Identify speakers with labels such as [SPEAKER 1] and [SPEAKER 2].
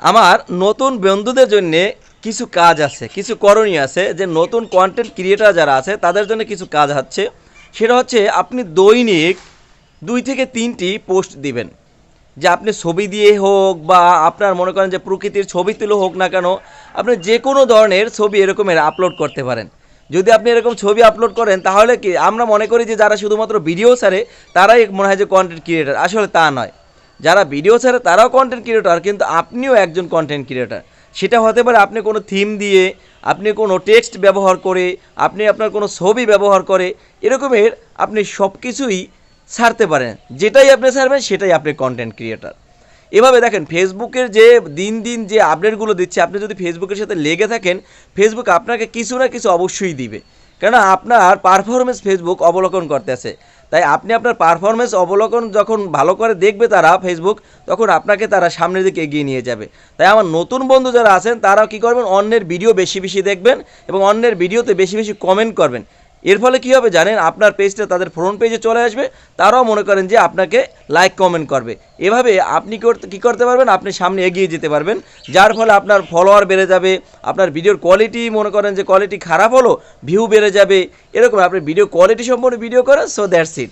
[SPEAKER 1] আমার নতুন বন্ধুদের জন্য কিছু কাজ আছে, কিছু করণীয় আছে, যে নতুন কন্টেন্ট ক্রিয়েটার যারা আছে তাদের জন্য কিছু কাজ হচ্ছে। সেটা হচ্ছে আপনি দৈনিক 2 থেকে 3টি পোস্ট দিবেন। যে আপনি ছবি দিয়ে হোক বা আপনার মনে করেন যে প্রকৃতির ছবি তুলে হোক না কেন, আপনি যে কোনো ধরনের ছবি এরকমের আপলোড করতে পারেন। যদি আপনি এরকম ছবি আপলোড করেন তাহলে কি আমরা মনে করি যে যারা শুধুমাত্র ভিডিও ছাড়ে তারাই মনে হয় যে কন্টেন্ট ক্রিয়েটার, আসলে তা নয়। যারা ভিডিও ছাড়ে তারাও কন্টেন্ট ক্রিয়েটর, কিন্তু আপনিও একজন কন্টেন্ট ক্রিয়েটর। সেটা হতে পারে আপনি কোনো থিম দিয়ে, আপনি কোনো টেক্সট ব্যবহার করে, আপনি আপনার কোনো ছবি ব্যবহার করে, এরকমের আপনি সব কিছুই ছাড়তে পারেন। যেটাই আপনি ছাড়বেন সেটাই আপনি কন্টেন্ট ক্রিয়েটর। এভাবে দেখেন ফেসবুকের যে দিন দিন যে আপডেটগুলো দিচ্ছে, আপনি যদি ফেসবুকের সাথে লেগে থাকেন, ফেসবুক আপনাকে কিছু না কিছু অবশ্যই দিবে। কেননা আপনার পারফরমেন্স ফেসবুক অবলোকন করতেছে। তাই আপনি আপনার পারফরমেন্স অবলোকন যখন ভালো করে দেখবে তারা ফেসবুক, তখন আপনাকে তারা সামনের দিকে এগিয়ে নিয়ে যাবে। তাই আমার নতুন বন্ধু যারা আছেন তারাও কী করবেন, অন্যের ভিডিও বেশি বেশি দেখবেন এবং অন্যের ভিডিওতে বেশি বেশি কমেন্ট করবেন। এর ফলে কী হবে জানেন, আপনার পেজটা তাদের ফ্রন্ট পেজে চলে আসবে, তারাও মনে করেন যে আপনাকে লাইক কমেন্ট করবে। এভাবে আপনি কী করতে পারবেন, আপনি সামনে এগিয়ে যেতে পারবেন, যার ফলে আপনার ফলোয়ার বেড়ে যাবে, আপনার ভিডিওর কোয়ালিটি মনে করেন যে কোয়ালিটি খারাপ হলো ভিউ বেড়ে যাবে। এরকম আপনি ভিডিও কোয়ালিটি সম্পন্ন ভিডিও করেন। So that's it.